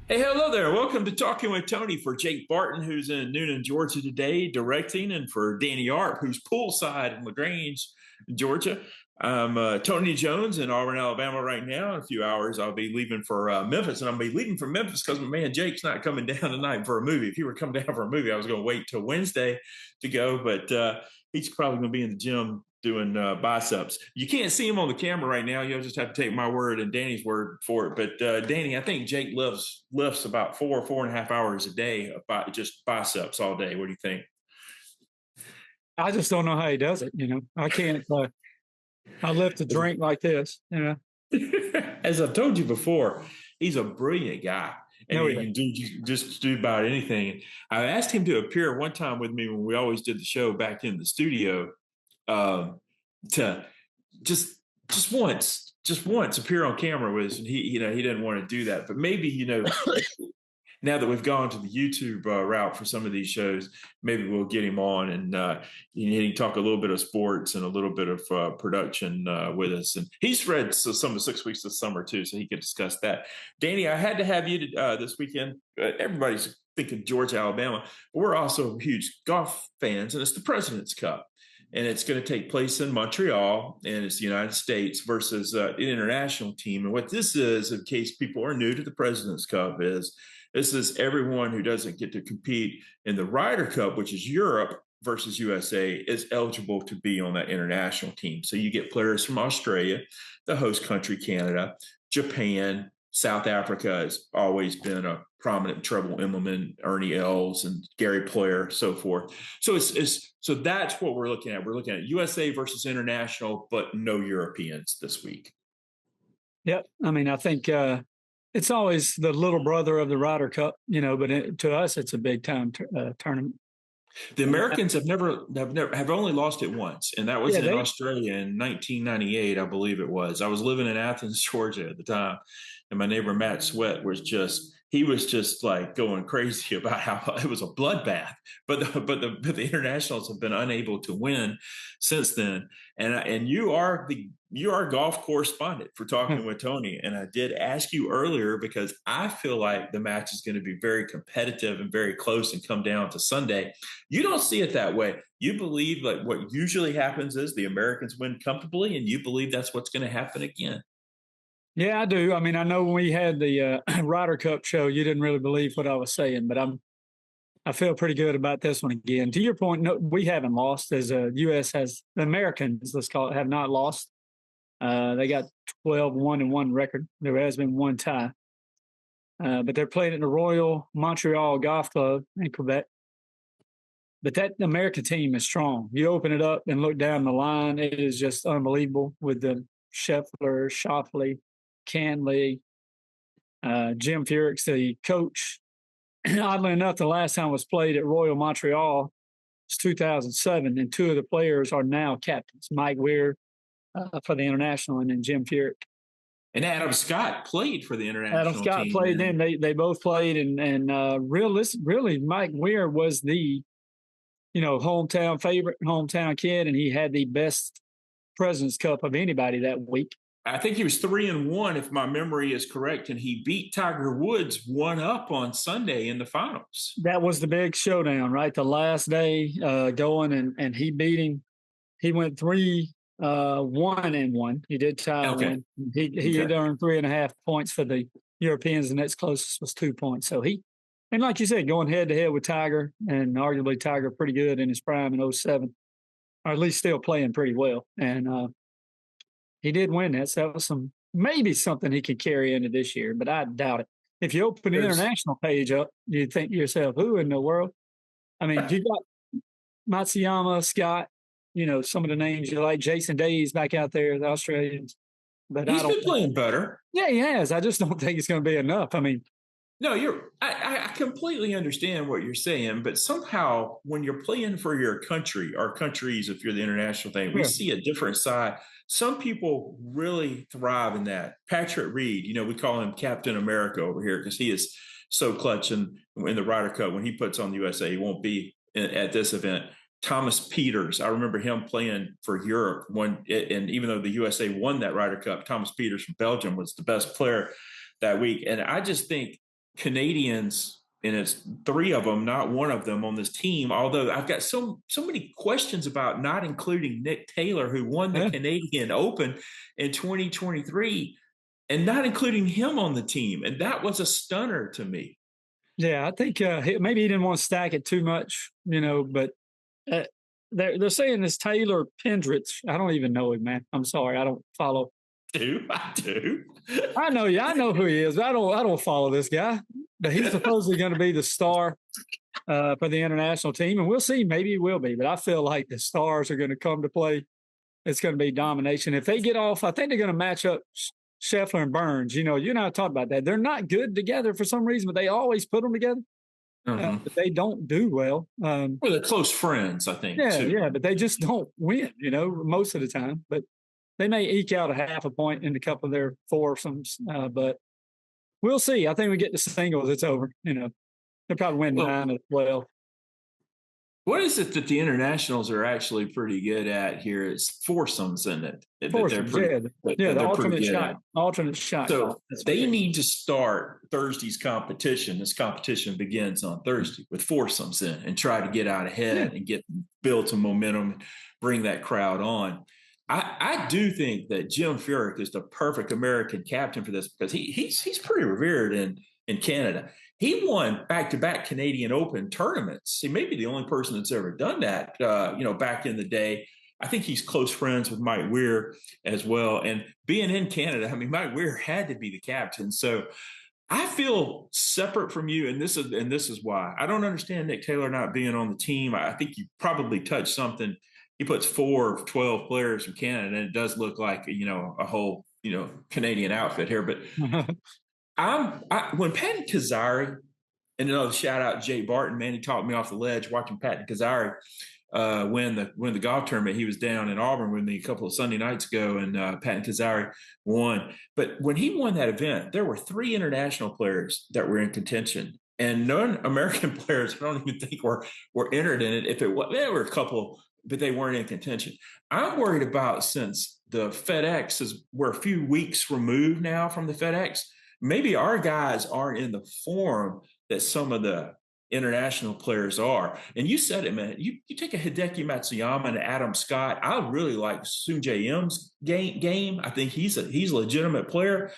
Hey, hello there. Welcome to Talking with Tony for Jake Barton, who's in Noonan, Georgia today, directing, and for Danny Arp, who's poolside in LaGrange, Georgia. I'm Tony Jones in Auburn, Alabama right now. In a few hours, I'll be leaving for Memphis, and I'll be leaving from Memphis because my man Jake's not coming down tonight for a movie. If he were coming down for a movie, I was going to wait till Wednesday to go, but he's probably going to be in the gym doing biceps. You can't see him on the camera right now. You'll just have to take my word and Danny's word for it. But Danny, I think Jake lifts about 4.5 hours a day about just biceps all day. What do you think? I just don't know how he does it. I can't. I lift a drink like this. As I've told you before, he's a brilliant guy. And No, he he doesn't. can just do about anything. I asked him to appear one time with me when we always did the show back in the studio, um, to just just once appear on camera with us, and he didn't want to do that, but maybe now that we've gone to the YouTube route for some of these shows, maybe we'll get him on and he can talk a little bit of sports and a little bit of production with us. And he's read some of 6 weeks this summer too, so he could discuss that. Danny, I had to have you this weekend. Everybody's thinking Georgia, Alabama, but we're also huge golf fans, and it's the President's Cup. And it's going to take place in Montreal, and it's the United States versus an international team. And what this is, in case people are new to the President's Cup, is this is everyone who doesn't get to compete in the Ryder Cup, which is Europe versus USA, is eligible to be on that international team. So you get players from Australia, the host country, Canada, Japan, South Africa has always been a prominent treble Immelman, Ernie Els, and Gary Player, so forth. So that's what we're looking at. We're looking at USA versus international, but no Europeans this week. Yep. I mean, I think it's always the little brother of the Ryder Cup, but to us, it's a big time tournament. The Americans have only lost it once, and that was Yeah, in they. Australia in 1998, I believe it was. I was living in Athens, Georgia at the time, and my neighbor Matt Sweat was just like going crazy about how it was a bloodbath. But the internationals have been unable to win since then. And you are a golf correspondent for Talking with Tony, and I did ask you earlier because I feel like the match is going to be very competitive and very close and come down to Sunday. You don't see it that way. You believe like what usually happens is the Americans win comfortably, and you believe that's what's going to happen again. Yeah, I do. I mean, I know when we had the Ryder Cup show, you didn't really believe what I was saying, but I feel pretty good about this one again. To your point, no, we haven't lost as U.S. has the Americans, let's call it, have not lost. They got 12-1-1 record. There has been one tie. But they're playing at the Royal Montreal Golf Club in Quebec. But that American team is strong. You open it up and look down the line, it is just unbelievable with the Scheffler, Schauffele, Canley, Jim Furyk, the coach. Oddly enough, the last time it was played at Royal Montreal was 2007, and two of the players are now captains, Mike Weir for the international and then Jim Furyk. And Adam Scott played for the Adam international Scott team. played then. They both played, and really, Mike Weir was the hometown favorite, hometown kid, and he had the best President's Cup of anybody that week. I think he was 3-1, if my memory is correct, and he beat Tiger Woods 1-up on Sunday in the finals. That was the big showdown, right? The last day going, and he beat him. He went 3-1-1. He did tie one. He had earned 3.5 points for the Europeans. The next closest was 2 points. So and like you said, going head to head with Tiger, and arguably Tiger pretty good in his prime in 07, or at least still playing pretty well. And he did win that. So that was maybe something he could carry into this year, but I doubt it. If you open the international page up, you think to yourself, who in the world? I mean, you got Matsuyama, Scott, some of the names you like, Jason Day's back out there, the Australians. But he's been playing better. Yeah, he has. I just don't think it's going to be enough. I mean, no, I completely understand what you're saying, but somehow when you're playing for your country, our countries, if you're the international thing, we see a different side. Some people really thrive in that. Patrick Reed, we call him Captain America over here because he is so clutch in the Ryder Cup. When he puts on the USA, he won't be at this event. Thomas Peters, I remember him playing for Europe and even though the USA won that Ryder Cup, Thomas Peters from Belgium was the best player that week. And I just think Canadians, and it's three of them, not one of them on this team. Although I've got so many questions about not including Nick Taylor, who won the Yeah, Canadian Open in 2023, and not including him on the team. And that was a stunner to me. yeah, I think maybe he didn't want to stack it too much, but uh, they're saying this Taylor Pendrich. I don't even know him, man. I'm sorry, I don't follow. I do. I know you. I know who he is. I don't follow this guy. But he's supposedly going to be the star for the international team, and we'll see. Maybe he will be, but I feel like the stars are going to come to play. It's going to be domination. If they get off, I think they're going to match up Scheffler and Burns. You and I talked about that. They're not good together for some reason, but they always put them together. But they don't do well. Well, they're close friends, I think. Yeah, too. yeah, but they just don't win. Most of the time. But they may eke out a half a point in a couple of their foursomes, but we'll see. I think we get the singles, it's over. They'll probably win 9 as well. What is it that the internationals are actually pretty good at here? Is foursomes, isn't it? Foursomes, the alternate shot. Alternate shot. So they need to start Thursday's competition. This competition begins on Thursday with foursomes in, and try to get out ahead and build some momentum, and bring that crowd on. I do think that Jim Furyk is the perfect American captain for this, because he's pretty revered in Canada. He won back-to-back Canadian Open tournaments. He may be the only person that's ever done that, back in the day. I think he's close friends with Mike Weir as well. And being in Canada, I mean, Mike Weir had to be the captain. So I feel separate from you, and this is why. I don't understand Nick Taylor not being on the team. I think you probably touched something. He puts 4 of 12 players from Canada, and it does look like, a whole, Canadian outfit here. But when Patton Kizzire, and another shout out Jay Barton, man, he talked me off the ledge watching Patton Kizzire win the golf tournament. He was down in Auburn with me a couple of Sunday nights ago, and Patton Kizzire won. But when he won that event, there were 3 international players that were in contention, and non-American players, I don't even think were entered in it. If it was, there were a couple, but they weren't in contention. I'm worried about, since the FedEx we're a few weeks removed now from the FedEx, maybe our guys aren't in the form that some of the international players are. And you said it, man. You take a Hideki Matsuyama and Adam Scott. I really like Sungjae Im's game. I think he's a legitimate player.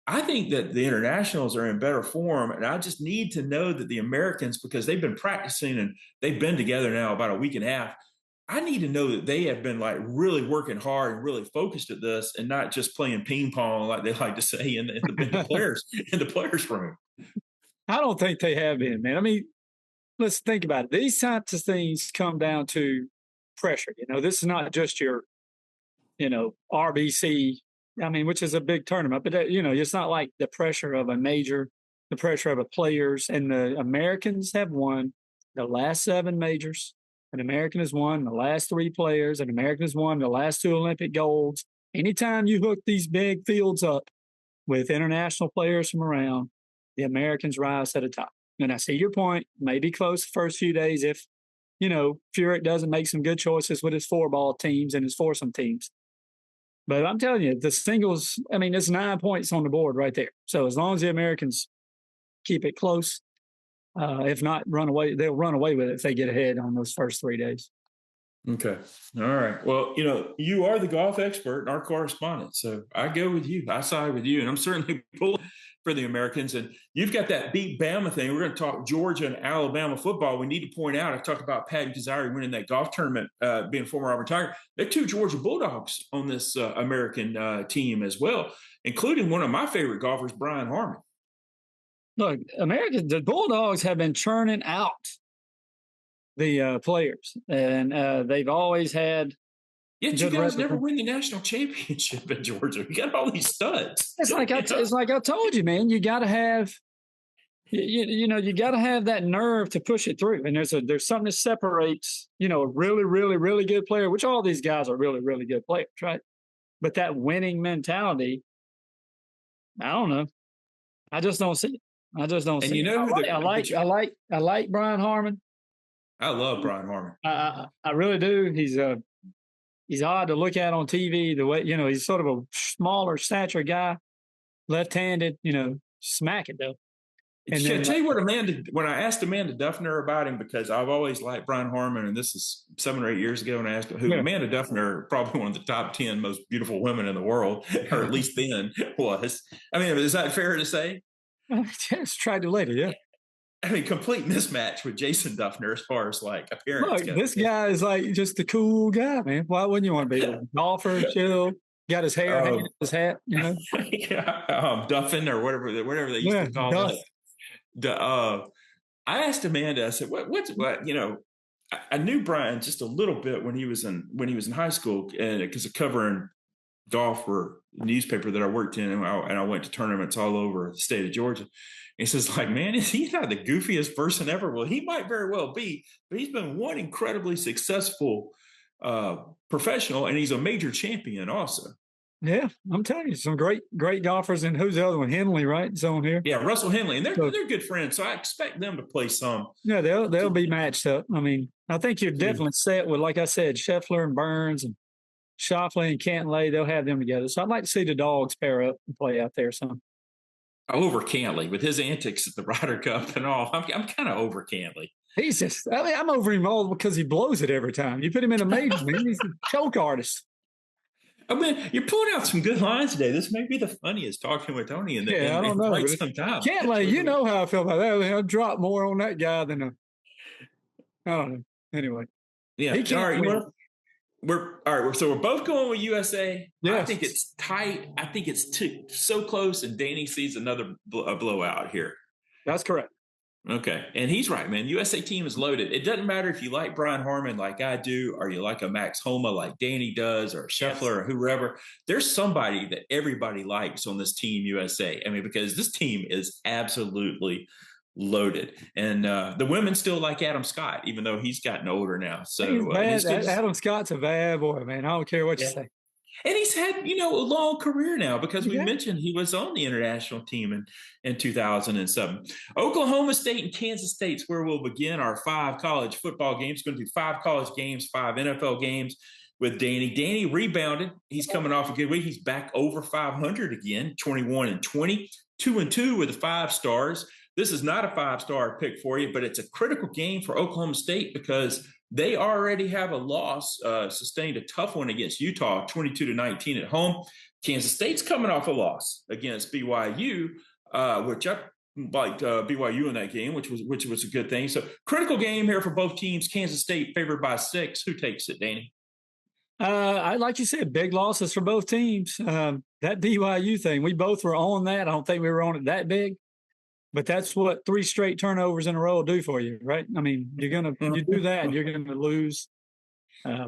I think that the internationals are in better form, and I just need to know that the Americans, because they've been practicing and they've been together now about a week and a half, I need to know that they have been really working hard and really focused at this, and not just playing ping pong like they like to say in the players room. I don't think they have been, man. I mean, let's think about it. These types of things come down to pressure. This is not just your, RBC. I mean, which is a big tournament, but it's not like the pressure of a major, the pressure of a players. And the Americans have won the last 7 majors. An American has won the last 3 players. An American has won the last 2 Olympic golds. Anytime you hook these big fields up with international players from around, the Americans rise to the top. And I see your point. Maybe close the first few days if, Furyk doesn't make some good choices with his 4-ball teams and his foursome teams. But I'm telling you, the singles, I mean, it's 9 points on the board right there. So as long as the Americans keep it close, if not run away, they'll run away with it if they get ahead on those first 3 days. Okay. All right. Well, you are the golf expert and our correspondent, so I go with you. I side with you, and I'm certainly pulling for the Americans. And you've got that beat Bama thing. We're going to talk Georgia and Alabama football. We need to point out, I talked about Patton Kizzire winning that golf tournament, being a former Auburn Tiger. There are 2 Georgia Bulldogs on this American team as well, including one of my favorite golfers, Brian Harman. Look, the Bulldogs have been churning out the players, and they've always had. Yet you guys never win the national championship in Georgia. You got all these studs. It's like I told you, man. You got to have, you got to have that nerve to push it through. And there's something that separates, a really, really, really good player, which all these guys are really, really good players, right? But that winning mentality, I don't know. I just don't see it. I just don't see it. I like Brian Harman. I love Brian Harman. I really do. He's odd to look at on TV. The way he's sort of a smaller stature guy, left-handed. Smack it though. And Should I then, tell you what when I asked Amanda Duffner about him, because I've always liked Brian Harman, and this is 7 or 8 years ago, and I asked him who Amanda Duffner, probably one of the top 10 most beautiful women in the world, or at least then was. I mean, is that fair to say? Just tried to later, yeah. I mean, complete mismatch with Jason Duffner as far as like appearance Look, goes. this guy is like just a cool guy, man. Why wouldn't you want to be a golfer, chill, got his hair hanging in his hat, yeah, Duffin or whatever they used to call it. I asked Amanda, I said, what's I knew Brian just a little bit when he was in high school, and because of covering golf for a newspaper that I worked in, and I went to tournaments all over the state of Georgia. And he says, like, man, is he not the goofiest person ever? Well, he might very well be, but he's been one incredibly successful professional, and he's a major champion also. Yeah, I'm telling you, some great golfers. And who's the other one? Henley, right? It's on here. Yeah, Russell Henley, and they're good friends. So I expect them to play some. Yeah, they'll be matched up. I mean, I think you're definitely set with, like I said, Scheffler and Burns and Schauffele and Cantlay. They'll have them together. So I'd like to see the dogs pair up and play out there some. Over Cantlay with his antics at the Ryder Cup and all. I'm kind of over Cantlay. He's just, I mean, I'm over him all because he blows it every time. You put him in a major, man, he's a choke artist. I mean, you're pulling out some good lines today. This may be the funniest talking with Tony in I don't know. quite some time. Cantlay, you know how I feel about that. I'll drop more on that guy than I don't know. Anyway. Yeah. All right. We're all right. So we're both going with USA. Yes. I think it's tight. I think it's so close, and Danny sees another blowout here. That's correct. Okay. And he's right, man. USA team is loaded. It doesn't matter if you like Brian Harman like I do, or you like a Max Homa like Danny does, or Scheffler or whoever. There's somebody that everybody likes on this team USA. I mean, because this team is absolutely loaded. And the women still like Adam Scott, even though he's gotten older now. So Adam Scott's a bad boy, man. I don't care what you say. And he's had, a long career now, because we mentioned he was on the international team in 2007. Oklahoma State and Kansas State's where we'll begin our 5 college football games. It's going to be 5 college games, 5 NFL games with Danny. Danny rebounded. He's coming off a good week. He's back over 500 again, 21-20, 2-2 with the 5 stars. This is not a 5-star pick for you, but it's a critical game for Oklahoma State because they already have a loss, sustained a tough one against Utah, 22-19 at home. Kansas State's coming off a loss against BYU, which I liked BYU in that game, which was a good thing. So critical game here for both teams. Kansas State favored by 6. Who takes it, Danny? Like you said, big losses for both teams. That BYU thing, we both were on that. I don't think we were on it that big. But that's what 3 straight turnovers in a row will do for you, right? I mean, you do that, you're going to lose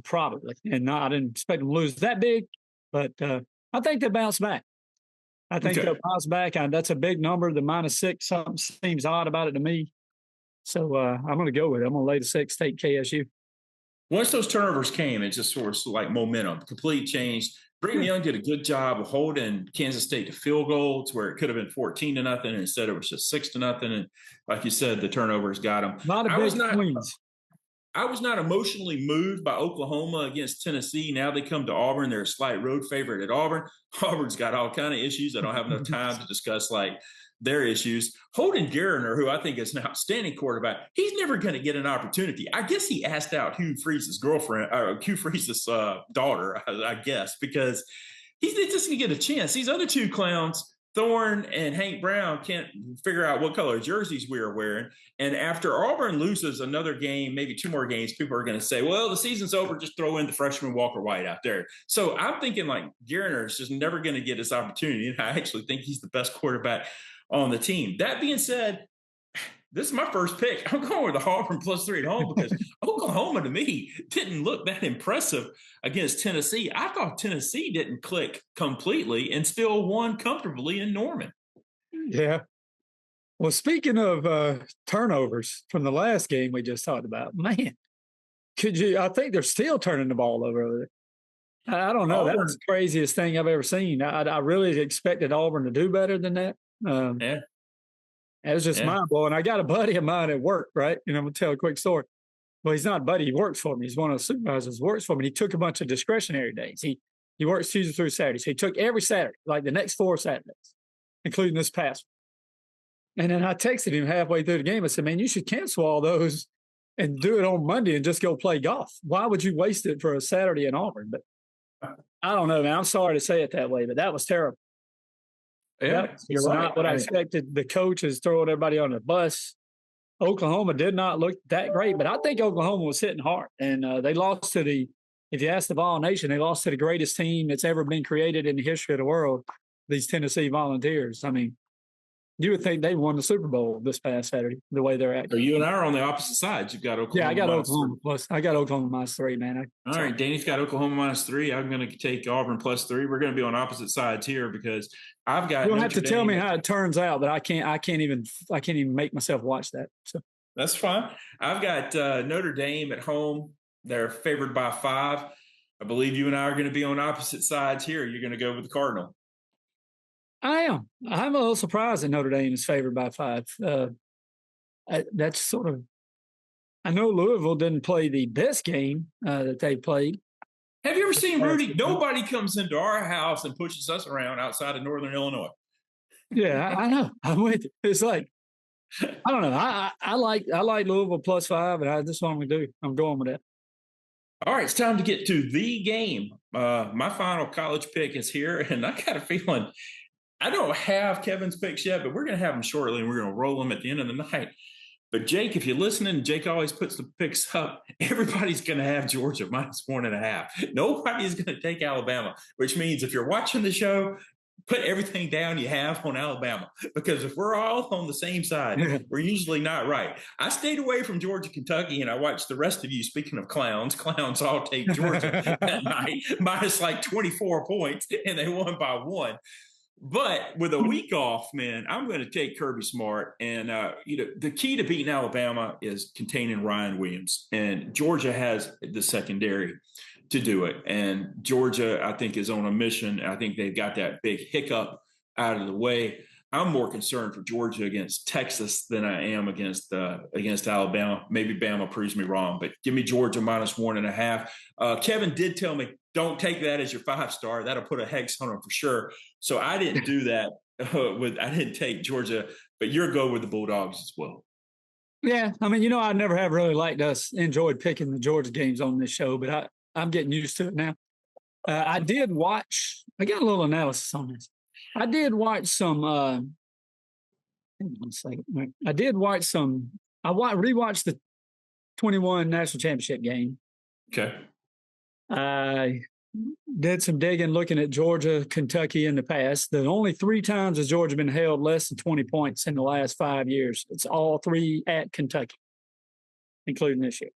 probably. And I didn't expect them to lose that big, but I think they'll bounce back. They'll bounce back. That's a big number. The -6, something seems odd about it to me. So I'm going to go with it. I'm going to lay the 6, take KSU. Once those turnovers came, it just sort of like momentum, complete change. Brigham Young did a good job of holding Kansas State to field goals where it could have been 14-0, and instead it was just 6-0. And like you said, the turnovers got them. I was not emotionally moved by Oklahoma against Tennessee. Now they come to Auburn. They're a slight road favorite at Auburn. Auburn's got all kind of issues. I don't have enough time to discuss like their issues. Holden Geriner, who I think is an outstanding quarterback, he's never going to get an opportunity. I guess he asked out Hugh Freeze's girlfriend, or Hugh Freeze's daughter, I guess, because he's just going to get a chance. These other 2 clowns, Thorne and Hank Brown, can't figure out what color jerseys we are wearing. And after Auburn loses another game, maybe 2 more games, people are going to say, well, the season's over. Just throw in the freshman Walker White out there. So I'm thinking like Geriner is just never going to get his opportunity. And I actually think he's the best quarterback on the team. That being said, this is my first pick. I'm going with the Auburn +3 at home because Oklahoma, to me, didn't look that impressive against Tennessee. I thought Tennessee didn't click completely and still won comfortably in Norman. Yeah. Well, speaking of turnovers from the last game we just talked about, man, I think they're still turning the ball over there. I don't know. That was the craziest thing I've ever seen. I really expected Auburn to do better than that. It was just mind-blowing. I got a buddy of mine at work, right? And I'm going to tell a quick story. Well, he's not a buddy. He works for me. He's one of the supervisors who works for me. He took a bunch of discretionary days. He works Tuesday through Saturday. So he took every Saturday, like the next 4 Saturdays, including this past And then I texted him halfway through the game. I said, man, you should cancel all those and do it on Monday and just go play golf. Why would you waste it for a Saturday in Auburn? But I don't know, man. I'm sorry to say it that way, but that was terrible. Yeah, That was not what I expected. The coach is throwing everybody on the bus. Oklahoma did not look that great, but I think Oklahoma was hitting hard. And they lost to if you ask the Vol Nation, they lost to the greatest team that's ever been created in the history of the world, these Tennessee Volunteers. I mean, you would think they won the Super Bowl this past Saturday, the way they're acting. So you and I are on the opposite sides. You've got Oklahoma. Yeah, I got Oklahoma plus. I got Oklahoma -3, man. All right, Danny's got Oklahoma -3. I'm going to take Auburn +3. We're going to be on opposite sides here because I've got. You don't have to tell me how it turns out, but I can't even make myself watch that. So that's fine. I've got Notre Dame at home. They're favored by 5. I believe you and I are going to be on opposite sides here. You're going to go with the Cardinal. I am. I'm a little surprised that Notre Dame is favored by 5. That's sort of. I know Louisville didn't play the best game that they played. Have you ever seen Rudy? Nobody comes into our house and pushes us around outside of Northern Illinois. Yeah, I know. I'm with you. It's like, I don't know. I like Louisville +5, and I just want to do. I'm going with that. All right, it's time to get to the game. My final college pick is here, and I got a feeling I don't have Kevin's picks yet, but we're going to have them shortly, and we're going to roll them at the end of the night. But Jake, if you're listening, Jake always puts the picks up. Everybody's going to have Georgia -1.5. Nobody's going to take Alabama, which means if you're watching the show, put everything down you have on Alabama, because if we're all on the same side, we're usually not right. I stayed away from Georgia, Kentucky, and I watched the rest of you. Speaking of clowns all take Georgia that night, minus like 24 points, and they won by 1. But with a week off, man, I'm going to take Kirby Smart. And, the key to beating Alabama is containing Ryan Williams. And Georgia has the secondary to do it. And Georgia, I think, is on a mission. I think they've got that big hiccup out of the way. I'm more concerned for Georgia against Texas than I am against Alabama. Maybe Bama proves me wrong, but give me Georgia -1.5. Kevin did tell me, don't take that as your 5-star. That'll put a hex on them for sure. So I didn't do that. I didn't take Georgia, but you're go with the Bulldogs as well. Yeah, I mean, I never have really enjoyed picking the Georgia games on this show, but I'm getting used to it now. I did watch. I got a little analysis on this. I did watch some. Hang on a second. I did watch some. Rewatched the 21 national championship game. Okay. I did some digging looking at Georgia, Kentucky in the past. The only 3 times has Georgia been held less than 20 points in the last 5 years. It's all 3 at Kentucky, including this year.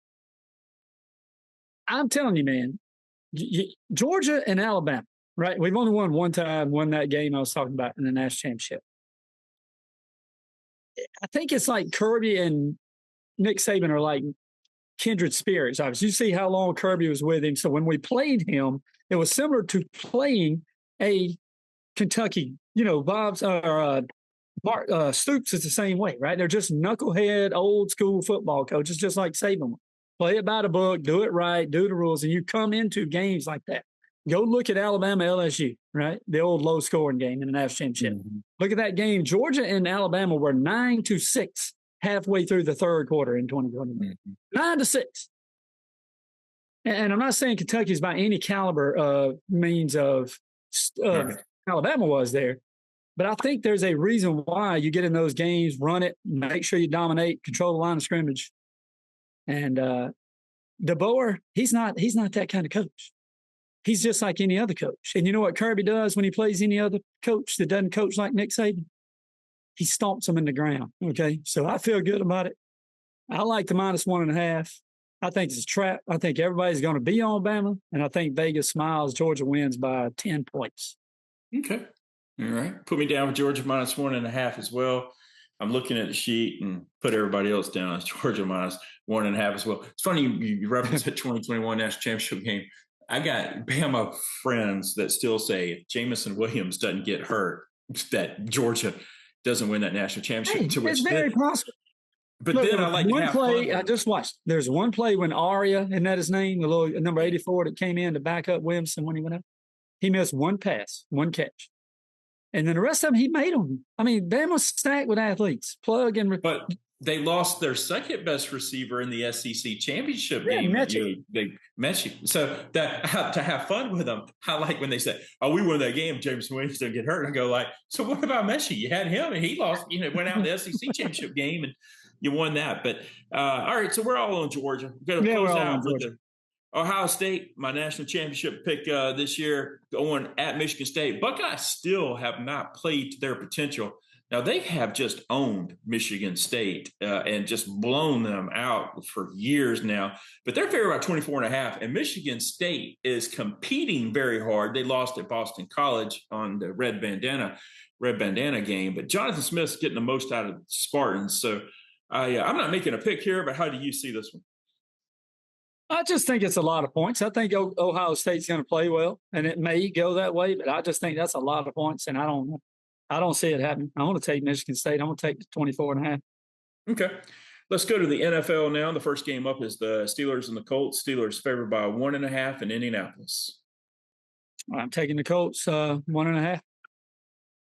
I'm telling you, man, Georgia and Alabama, right? We've only won that game I was talking about in the national championship. I think it's like Kirby and Nick Saban are like kindred spirits. Obviously, you see how long Kirby was with him. So when we played him, it was similar to playing a Kentucky. Bob's Mark Stoops is the same way, right? They're just knucklehead, old school football coaches, just like Saban. Play it by the book, do it right, do the rules, and you come into games like that. Go look at Alabama LSU, right? The old low scoring game in the national championship. Mm-hmm. Look at that game. Georgia and Alabama were 9-6 halfway through the third quarter in 2021. Mm-hmm. 9-6. And I'm not saying Kentucky's by any caliber means of Alabama was there, but I think there's a reason why you get in those games, run it, make sure you dominate, control the line of scrimmage. And DeBoer, he's not that kind of coach. He's just like any other coach. And you know what Kirby does when he plays any other coach that doesn't coach like Nick Saban? He stomps them in the ground. Okay, so I feel good about it. I like the -1.5. I think it's a trap. I think everybody's going to be on Bama, and I think Vegas smiles. Georgia wins by 10 points. Okay, all right. Put me down with Georgia -1.5 as well. I'm looking at the sheet and put everybody else down as Georgia -1.5 as well. It's funny you reference the 2021 national championship game. I got Bama friends that still say if Jamison Williams doesn't get hurt, that Georgia doesn't win that national championship. Hey, it's very possible. But then I like one play. I just watched. There's one play when Aria, isn't that his name? The little number 84 that came in to back up Williamson when he went up. He missed one pass, one catch. And then the rest of them, he made them. I mean, Bama's stacked with athletes. Plug and But they lost their second best receiver in the SEC championship game. Mechie. They Mechie. So that to have fun with them, I like when they say, "Oh, we won that game. James Williams didn't get hurt." I go like, "So what about Mechie? You had him, and he lost. Went out in the SEC championship game, and you won that." But all right, so we're all on Georgia. We're going to close out with the Ohio State, my national championship pick this year, going at Michigan State. Buckeyes still have not played to their potential. Now, they have just owned Michigan State and just blown them out for years now. But they're favored by 24.5. And Michigan State is competing very hard. They lost at Boston College on the red bandana game. But Jonathan Smith's getting the most out of the Spartans. So I'm not making a pick here, but how do you see this one? I just think it's a lot of points. I think Ohio State's going to play well, and it may go that way, but I just think that's a lot of points, and I don't see it happening. I want to take Michigan State. I'm going to take the 24.5. Okay. Let's go to the NFL now. The first game up is the Steelers and the Colts. Steelers favored by 1.5 in Indianapolis. I'm taking the Colts 1.5.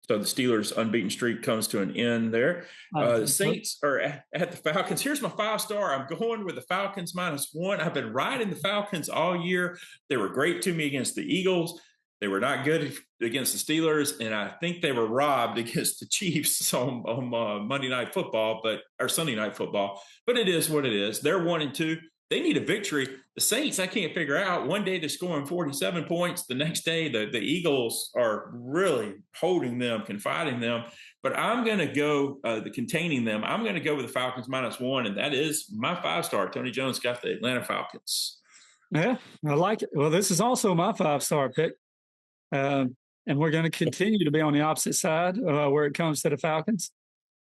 So the Steelers' unbeaten streak comes to an end there. The Saints are at the Falcons. Here's my 5-star. I'm going with the Falcons -1. I've been riding the Falcons all year. They were great to me against the Eagles. They were not good against the Steelers, and I think they were robbed against the Chiefs on Monday Night Football, or Sunday Night Football. But it is what it is. They're 1-2. They need a victory. The Saints, I can't figure out. One day they're scoring 47 points. The next day, the Eagles are really holding them, confining them. But I'm going to go containing them. I'm going to go with the Falcons -1, and that is my 5-star. Tony Jones got the Atlanta Falcons. Yeah, I like it. Well, this is also my 5-star pick. And we're going to continue to be on the opposite side where it comes to the Falcons.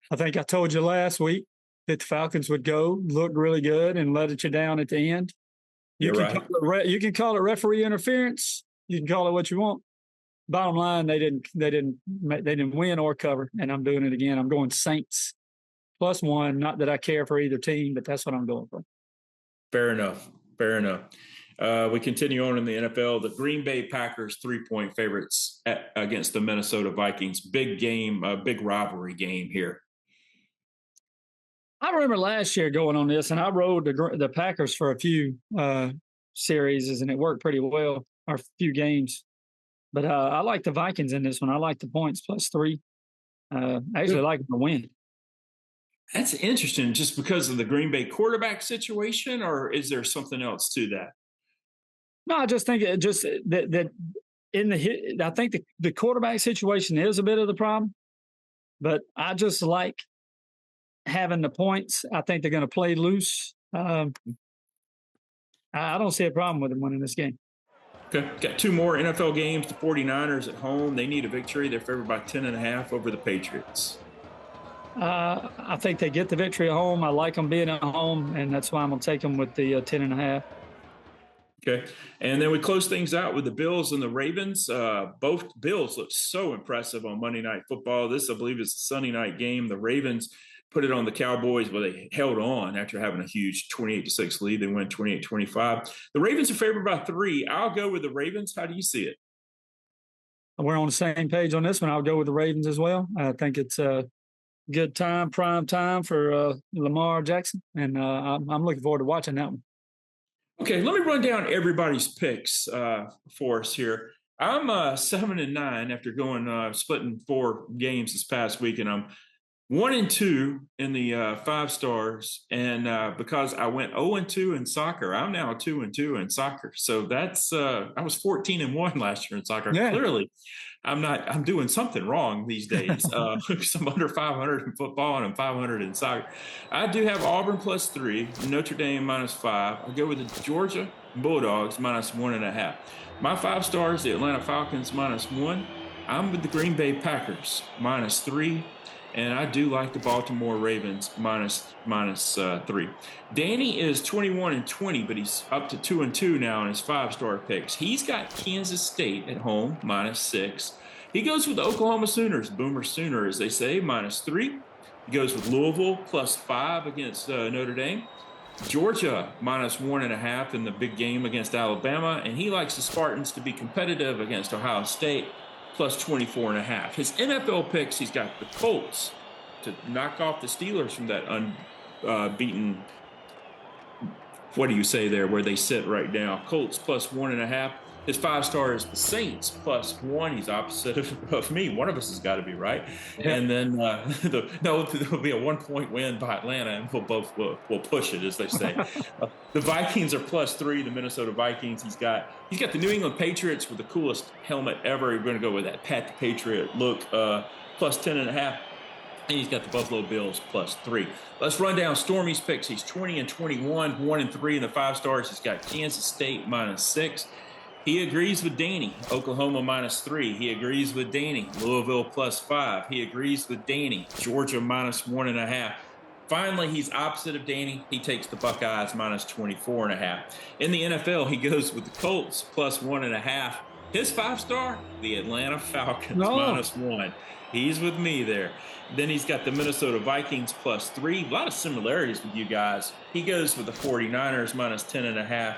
I think I told you last week that the Falcons would look really good, and let you down at the end. You can call it referee interference. You can call it what you want. Bottom line, they didn't win or cover, and I'm doing it again. I'm going Saints +1. Not that I care for either team, but that's what I'm going for. Fair enough. We continue on in the NFL. The Green Bay Packers 3-point favorites against the Minnesota Vikings. Big game, big rivalry game here. I remember last year going on this, and I rode the Packers for a few series, and it worked pretty well, or a few games. But I like the Vikings in this one. I like the points +3. I actually like them to win. That's interesting, just because of the Green Bay quarterback situation, or is there something else to that? No, I just think that I think the quarterback situation is a bit of the problem, but I just like having the points. I think they're going to play loose. I don't see a problem with them winning this game. Okay, got 2 more NFL games. The 49ers at home. They need a victory. They're favored by 10.5 over the Patriots. I think they get the victory at home. I like them being at home, and that's why I'm going to take them with the 10.5. Okay, and then we close things out with the Bills and the Ravens. Both Bills looked so impressive on Monday Night Football. This, I believe, is the Sunday night game. The Ravens put it on the Cowboys, but they held on after having a huge 28-6 lead. They went 28-25. The Ravens are favored by 3. I'll go with the Ravens. How do you see it? We're on the same page on this one. I'll go with the Ravens as well. I think it's a good time, prime time for Lamar Jackson, and I'm looking forward to watching that one. Okay, let me run down everybody's picks for us here. I'm 7-9 after going splitting 4 games this past week, and I'm 1-2 in the 5 stars. And because I went 0-2 in soccer, I'm now 2-2 in soccer. So that's I was 14-1 last year in soccer. Yeah. Clearly, I'm doing something wrong these days. I'm under 500 in football, and I'm 500 in soccer. I do have Auburn +3, Notre Dame -5. I'll go with the Georgia Bulldogs -1.5. My 5 stars, the Atlanta Falcons -1. I'm with the Green Bay Packers -3. And I do like the Baltimore Ravens -3. Danny is 21-20, but he's up to 2-2 now in his 5-star picks. He's got Kansas State at home -6. He goes with the Oklahoma Sooners, Boomer Sooner, as they say, -3. He goes with Louisville +5 against Notre Dame. Georgia -1.5 in the big game against Alabama, and he likes the Spartans to be competitive against Ohio State. plus 24.5. His NFL picks, he's got the Colts to knock off the Steelers from that unbeaten, what do you say there, where they sit right now. Colts plus 1.5. His 5-star is the Saints plus 1. He's opposite of me. One of us has got to be right. Yeah. And then there'll be a 1-point win by Atlanta, and we'll push it, as they say. The Vikings are plus 3. The Minnesota Vikings. He's got the New England Patriots with the coolest helmet ever. You're going to go with that Pat the Patriot look, plus 10.5. And he's got the Buffalo Bills plus 3. Let's run down Stormy's picks. He's 20-21, 1-3 in the 5-stars. He's got Kansas State minus 6. He agrees with Danny. Oklahoma minus 3. He agrees with Danny. Louisville plus 5. He agrees with Danny. Georgia minus 1.5. Finally, he's opposite of Danny. He takes the Buckeyes minus 24.5. In the NFL, he goes with the Colts plus 1.5. His 5-star, the Atlanta Falcons minus 1. He's with me there. Then he's got the Minnesota Vikings plus 3. A lot of similarities with you guys. He goes with the 49ers minus 10.5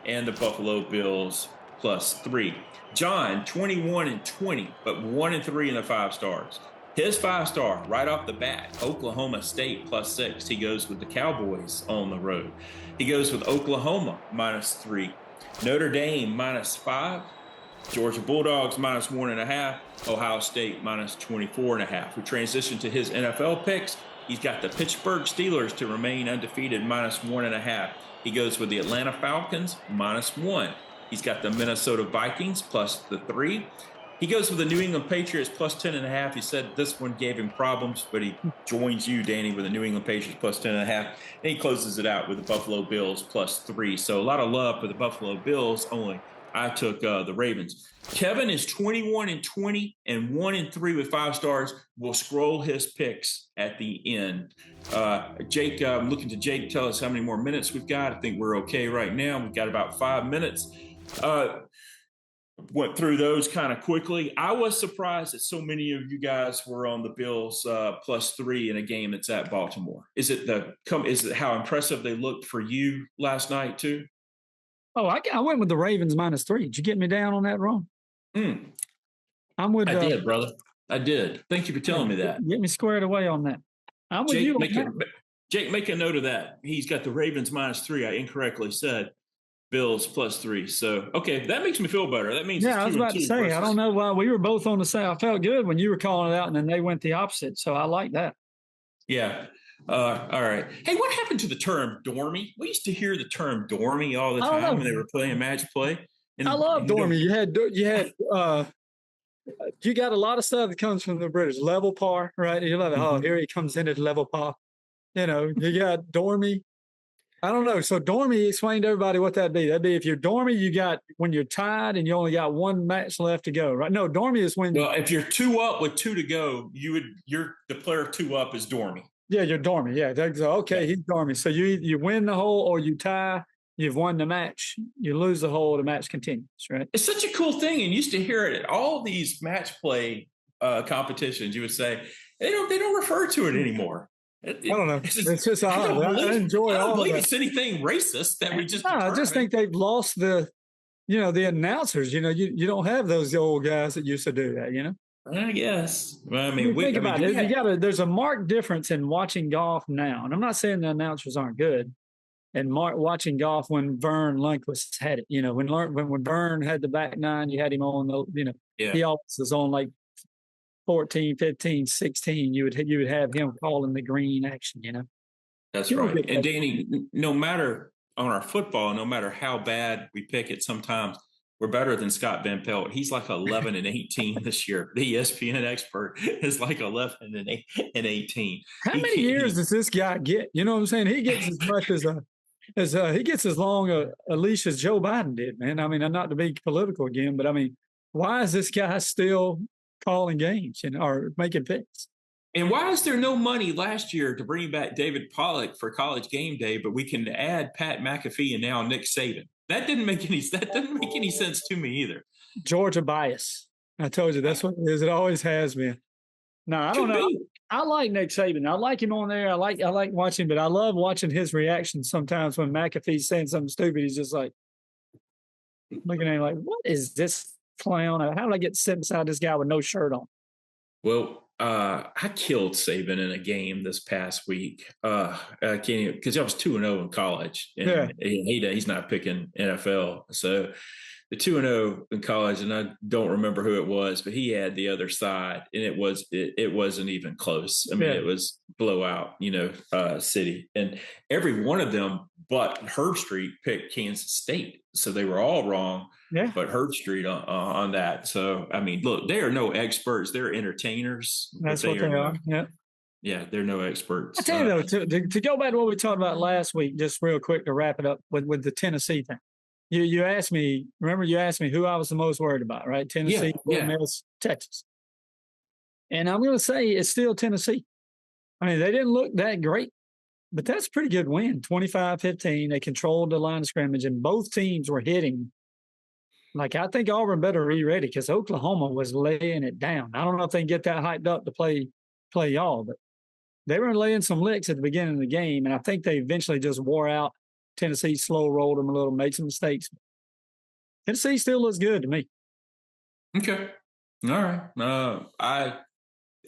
and the Buffalo Bills plus 3. John, 21-20, but 1-3 in the 5-stars. His 5-star right off the bat, Oklahoma State plus 6. He goes with the Cowboys on the road. He goes with Oklahoma minus 3. Notre Dame minus 5. Georgia Bulldogs minus 1.5. Ohio State minus 24.5. We transition to his NFL picks. He's got the Pittsburgh Steelers to remain undefeated minus 1.5. He goes with the Atlanta Falcons minus 1. He's got the Minnesota Vikings plus the 3. He goes with the New England Patriots plus 10.5. He said this one gave him problems, but he joins you, Danny, with the New England Patriots plus 10.5. And he closes it out with the Buffalo Bills plus 3. So a lot of love for the Buffalo Bills, only I took the Ravens. Kevin is 21-20 and 1-3 with 5-stars. We'll scroll his picks at the end. Jake, I'm looking to Jake. Tell us how many more minutes we've got. I think we're okay right now. We've got about 5 minutes. Went through those kind of quickly. I was surprised that so many of you guys were on the Bills plus 3 in a game that's at Baltimore. Is it how impressive they looked for you last night too? Oh, I went with the Ravens minus 3. Did you get me down on that wrong? I'm with. I did, brother. I did. Thank you for telling me that. Get me squared away on that. I'm with Jake, you. Jake, make a note of that. He's got the Ravens minus 3. I incorrectly said Bills plus 3. So, okay, that makes me feel better. That means I was about to say, I don't know why we were both on the same. I felt good when you were calling it out, and then they went the opposite. So I like that. Yeah. All right. Hey, what happened to the term dormy? We used to hear the term dormy all the time when they were playing match play. And, I love dormy. You got a lot of stuff that comes from the British. Level par, right? You love it. Oh, here he comes in at level par. You got dormy. I don't know. So dormy, explain to everybody what that'd be. That'd be if you're dormy, you got when you're tied and you only got one match left to go, right? No, dormy is when. Well, if you're 2 up with 2 to go, the player 2 up is dormy. Yeah, you're dormy. Yeah, okay. He's dormy. So you win the hole or you tie. You've won the match. You lose the hole. The match continues. Right. It's such a cool thing, and used to hear it at all these match play competitions. You would say they don't refer to it anymore. I don't know. It's just odd. I enjoy all of it. I don't believe it's anything racist that we just. No, I just think they've lost the announcers. You don't have those old guys that used to do that. I guess. I mean, think about it. There's a marked difference in watching golf now, and I'm not saying the announcers aren't good. And watching golf when Vern Lundquist had it, when Vern had the back nine, you had him on the, he always was on like 14, 15, 16. You would have him calling the green action. That's right. And Danny, no matter on our football, no matter how bad we pick it, sometimes we're better than Scott Van Pelt. He's like 11-18 this year. The ESPN expert is like 11-18. How many years does this guy get? You know what I'm saying? He gets as much as he gets as long a leash as Joe Biden did, man. I mean, I'm not to be political again, but I mean, why is this guy still calling games or making picks? And why is there no money last year to bring back David Pollock for College Game Day, but we can add Pat McAfee and now Nick Saban? That doesn't make any sense to me either. Georgia bias. I told you that's what it is. It always has been. No, I don't know. I like Nick Saban. I like him on there. I like watching, but I love watching his reactions sometimes when McAfee's saying something stupid. He's just like looking at him like, "What is this clown. How did I get to sit beside this guy with no shirt on? Well, I killed Saban in a game this past week. I can't because I was 2-0 in college, Yeah. and he's not picking NFL. So the 2-0 in college, and I don't remember who it was, but he had the other side, and it wasn't even close. I mean, Yeah. it was blowout, city, and every one of them but Herb Street picked Kansas State, so they were all wrong. Yeah. But Herb Street on that. So I mean, look, they are no experts; they're entertainers. That's what they are. Yeah. Yeah, they're no experts. I tell you though, to go back to what we talked about last week, just real quick to wrap it up with the Tennessee thing. You asked me, remember you asked me who I was the most worried about, right? Tennessee, Ole Miss, Texas. And I'm going to say it's still Tennessee. I mean, they didn't look that great, but that's a pretty good win. 25-15. They controlled the line of scrimmage, and both teams were hitting. Like, I think Auburn better be ready because Oklahoma was laying it down. I don't know if they can get that hyped up to play y'all, but they were laying some licks at the beginning of the game, and I think they eventually just wore out. Tennessee slow rolled them a little, made some mistakes. Tennessee still looks good to me. Okay. All right.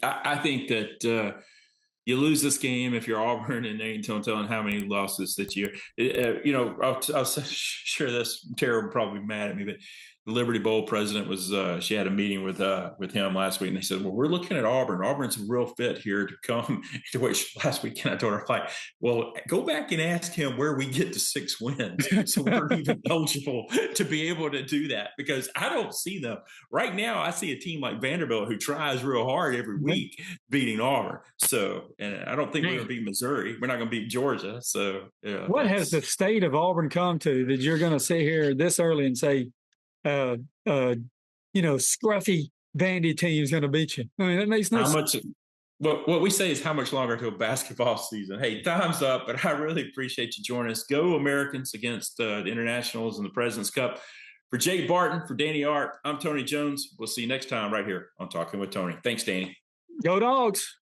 I think that you lose this game if you're Auburn, and they ain't telling how many losses that I'll share this. Tara will probably be mad at me, but the Liberty Bowl president she had a meeting with him last week, and they said, well, we're looking at Auburn. Auburn's a real fit here to come. To which last weekend I told her, like, well, go back and ask him where we get to 6 wins so we're even eligible to be able to do that, because I don't see them. Right now, I see a team like Vanderbilt who tries real hard every week beating Auburn. So, and I don't think we're going to beat Missouri. We're not going to beat Georgia. So, yeah. What has the state of Auburn come to that you're going to sit here this early and say, scruffy bandy team's going to beat you? I mean, that makes no sense. What we say is how much longer until basketball season. Hey, time's up, but I really appreciate you joining us. Go Americans against the Internationals and the President's Cup. For Jake Barton, for Danny Art, I'm Tony Jones. We'll see you next time right here on Talking with Tony. Thanks, Danny. Go Dogs.